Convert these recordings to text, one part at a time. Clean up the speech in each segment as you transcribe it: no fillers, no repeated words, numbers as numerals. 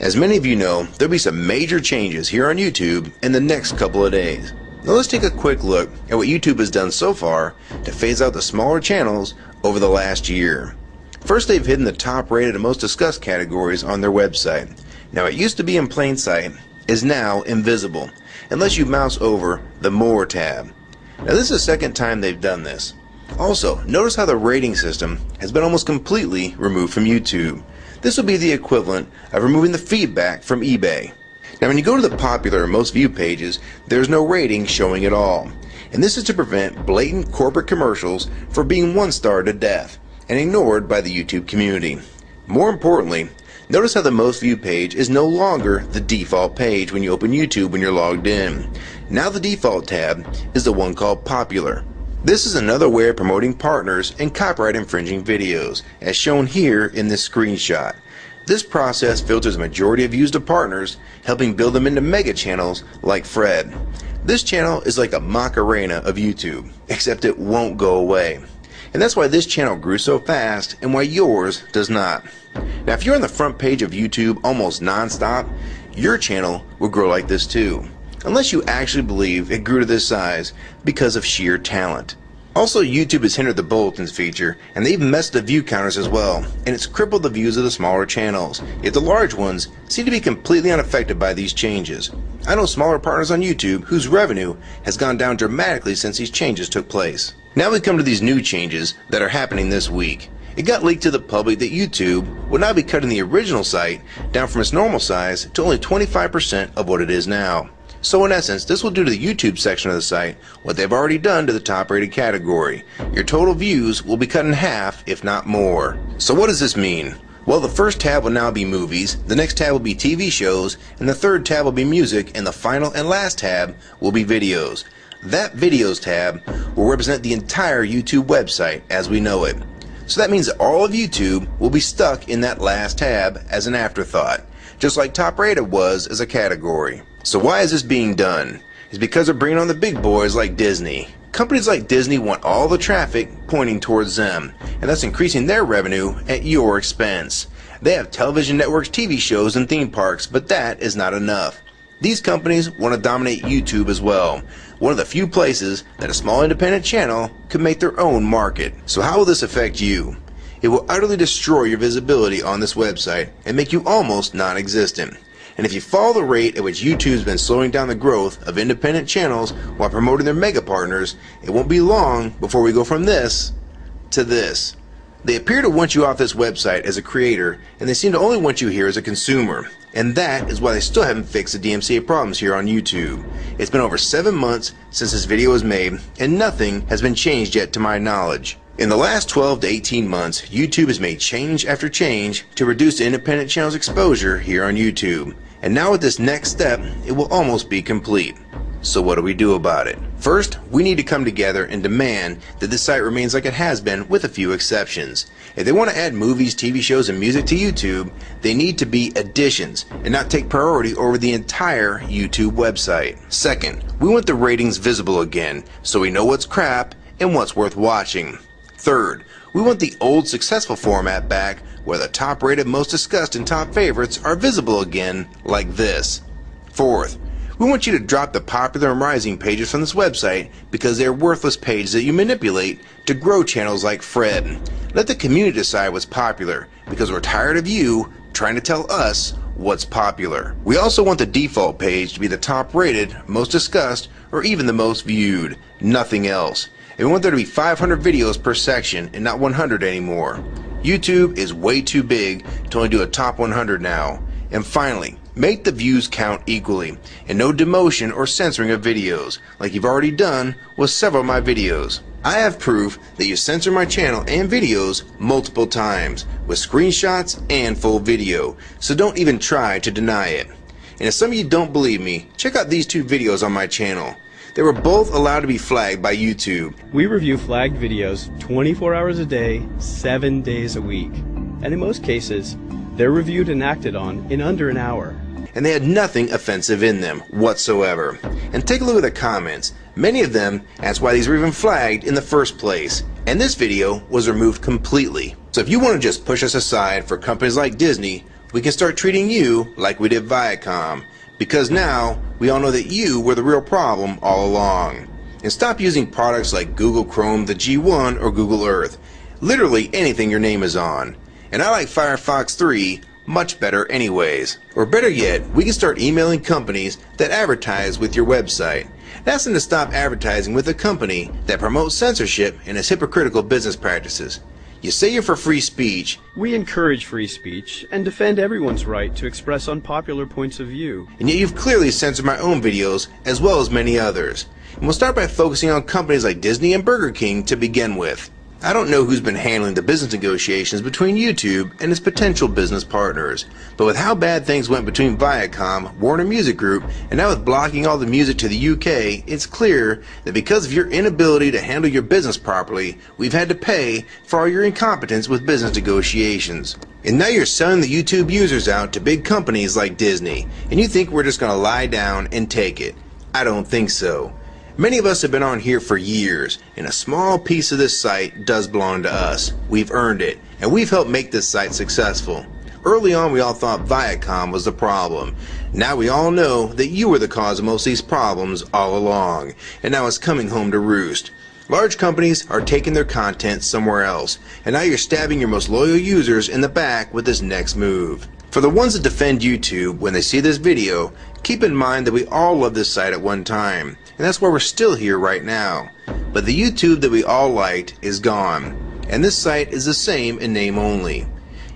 As many of you know, there'll be some major changes here on YouTube in the next couple of days. Now let's take a quick look at what YouTube has done so far to phase out the smaller channels over the last year. First, they've hidden the top rated and most discussed categories on their website. Now it used to be in plain sight, is now invisible, unless you mouse over the More tab. Now this is the second time they've done this. Also, notice how the rating system has been almost completely removed from YouTube. This will be the equivalent of removing the feedback from eBay. Now when you go to the popular and most viewed pages, there's no rating showing at all. And this is to prevent blatant corporate commercials for being one-starred to death and ignored by the YouTube community. More importantly, notice how the most viewed page is no longer the default page when you open YouTube when you're logged in. Now the default tab is the one called Popular. This is another way of promoting partners and copyright infringing videos, as shown here in this screenshot. This process filters a majority of views to partners, helping build them into mega channels like Fred. This channel is like a Macarena of YouTube, except it won't go away. And that's why this channel grew so fast and why yours does not. Now if you're on the front page of YouTube almost non-stop, your channel will grow like this too. Unless you actually believe it grew to this size because of sheer talent. Also, YouTube has hindered the bulletins feature, and they've messed the view counters as well, and it's crippled the views of the smaller channels, yet the large ones seem to be completely unaffected by these changes. I know smaller partners on YouTube whose revenue has gone down dramatically since these changes took place. Now we come to these new changes that are happening this week. It got leaked to the public that YouTube will now be cutting the original site down from its normal size to only 25% of what it is now. So in essence, this will do to the YouTube section of the site what they've already done to the top rated category. Your total views will be cut in half, if not more. So what does this mean? Well, the first tab will now be movies, the next tab will be TV shows, and the third tab will be music, and the final and last tab will be videos. That videos tab will represent the entire YouTube website as we know it. So that means that all of YouTube will be stuck in that last tab as an afterthought, just like top rated was as a category. So why is this being done? It's because they're bringing on the big boys like Disney. Companies like Disney want all the traffic pointing towards them, and that's increasing their revenue at your expense. They have television networks, TV shows, and theme parks, but that is not enough. These companies want to dominate YouTube as well, one of the few places that a small independent channel could make their own market. So how will this affect you? It will utterly destroy your visibility on this website and make you almost non-existent. And if you follow the rate at which YouTube's been slowing down the growth of independent channels while promoting their mega partners, it won't be long before we go from this to this. They appear to want you off this website as a creator, and they seem to only want you here as a consumer. And that is why they still haven't fixed the DMCA problems here on YouTube. It's been over 7 months since this video was made, and nothing has been changed yet to my knowledge. In the last 12 to 18 months, YouTube has made change after change to reduce the independent channel's exposure here on YouTube. And now with this next step, it will almost be complete. So what do we do about it? First, we need to come together and demand that this site remains like it has been with a few exceptions. If they want to add movies, TV shows, and music to YouTube, they need to be additions and not take priority over the entire YouTube website. Second, we want the ratings visible again so we know what's crap and what's worth watching. Third, we want the old successful format back where the top rated, most discussed, and top favorites are visible again like this. Fourth, we want you to drop the popular and rising pages from this website because they are worthless pages that you manipulate to grow channels like Fred. Let the community decide what's popular because we're tired of you trying to tell us what's popular. We also want the default page to be the top rated, most discussed, or even the most viewed. Nothing else. And we want there to be 500 videos per section and not 100 anymore. YouTube is way too big to only do a top 100 now. And finally, make the views count equally, and no demotion or censoring of videos, like you've already done with several of my videos. I have proof that you censor my channel and videos multiple times, with screenshots and full video, so don't even try to deny it. And if some of you don't believe me, check out these two videos on my channel. They were both allowed to be flagged by YouTube. We review flagged videos 24 hours a day, 7 days a week. And in most cases, They're reviewed and acted on in under an hour. And they had nothing offensive in them whatsoever. And take a look at the comments. Many of them asked why these were even flagged in the first place. And this video was removed completely. So if you want to just push us aside for companies like Disney, we can start treating you like we did Viacom. Because now we all know that you were the real problem all along. And stop using products like Google Chrome, the G1, or Google Earth. Literally anything your name is on. And I like Firefox 3 much better anyways. Or better yet, we can start emailing companies that advertise with your website. Ask them to stop advertising with a company that promotes censorship and has hypocritical business practices. You say you're for free speech. We encourage free speech and defend everyone's right to express unpopular points of view. And yet you've clearly censored my own videos as well as many others. And we'll start by focusing on companies like Disney and Burger King to begin with. I don't know who's been handling the business negotiations between YouTube and its potential business partners, but with how bad things went between Viacom, Warner Music Group, and now with blocking all the music to the UK, it's clear that because of your inability to handle your business properly, we've had to pay for all your incompetence with business negotiations. And now you're selling the YouTube users out to big companies like Disney, and you think we're just going to lie down and take it. I don't think so. Many of us have been on here for years, and a small piece of this site does belong to us. We've earned it, and we've helped make this site successful. Early on, we all thought Viacom was the problem. Now we all know that you were the cause of most of these problems all along, and now it's coming home to roost. Large companies are taking their content somewhere else, and now you're stabbing your most loyal users in the back with this next move. For the ones that defend YouTube, when they see this video, keep in mind that we all loved this site at one time, and that's why we're still here right now. But the YouTube that we all liked is gone, and this site is the same in name only.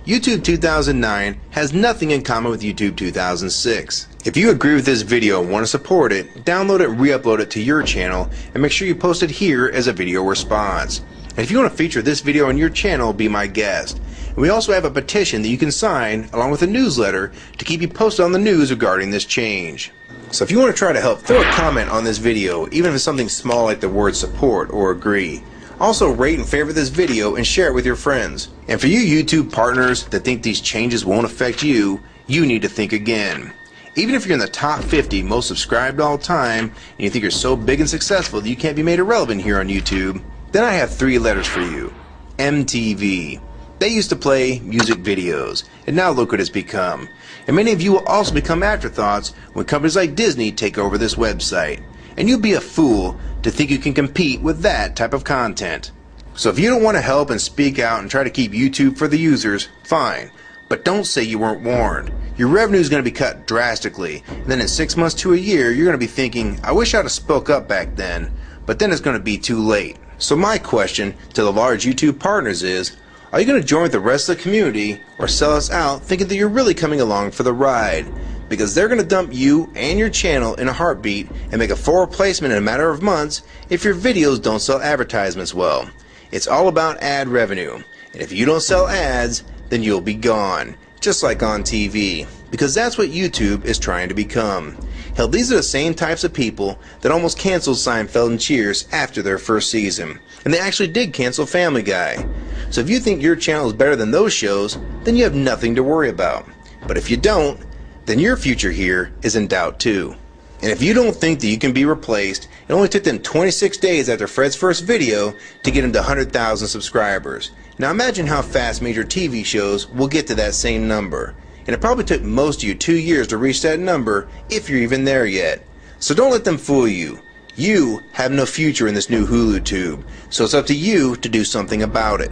YouTube 2009 has nothing in common with YouTube 2006. If you agree with this video and want to support it, download it and re-upload it to your channel, and make sure you post it here as a video response. And if you want to feature this video on your channel, be my guest. And we also have a petition that you can sign along with a newsletter to keep you posted on the news regarding this change. So if you want to try to help, throw a comment on this video, even if it's something small like the word support or agree. Also rate and favorite this video and share it with your friends. And for you YouTube partners that think these changes won't affect you, you need to think again. Even if you're in the top 50 most subscribed all time and you think you're so big and successful that you can't be made irrelevant here on YouTube, then I have 3 letters for you. MTV. They used to play music videos, and now look what it's become. And many of you will also become afterthoughts when companies like Disney take over this website. And you'd be a fool to think you can compete with that type of content. So if you don't want to help and speak out and try to keep YouTube for the users, fine. But don't say you weren't warned. Your revenue is going to be cut drastically, and then in 6 months to a year, you're going to be thinking, I wish I'd have spoke up back then. But then it's going to be too late. So my question to the large YouTube partners is, are you going to join with the rest of the community or sell us out thinking that you're really coming along for the ride? Because they're going to dump you and your channel in a heartbeat and make a full replacement in a matter of months if your videos don't sell advertisements well. It's all about ad revenue, and if you don't sell ads, then you'll be gone, just like on TV, because that's what YouTube is trying to become. Hell, these are the same types of people that almost canceled Seinfeld and Cheers after their first season, and they actually did cancel Family Guy. So if you think your channel is better than those shows, then you have nothing to worry about. But if you don't, then your future here is in doubt too. And if you don't think that you can be replaced, it only took them 26 days after Fred's first video to get him to 100,000 subscribers. Now imagine how fast major TV shows will get to that same number. And it probably took most of you 2 years to reach that number, if you're even there yet. So don't let them fool you. You have no future in this new Hulu tube, so it's up to you to do something about it.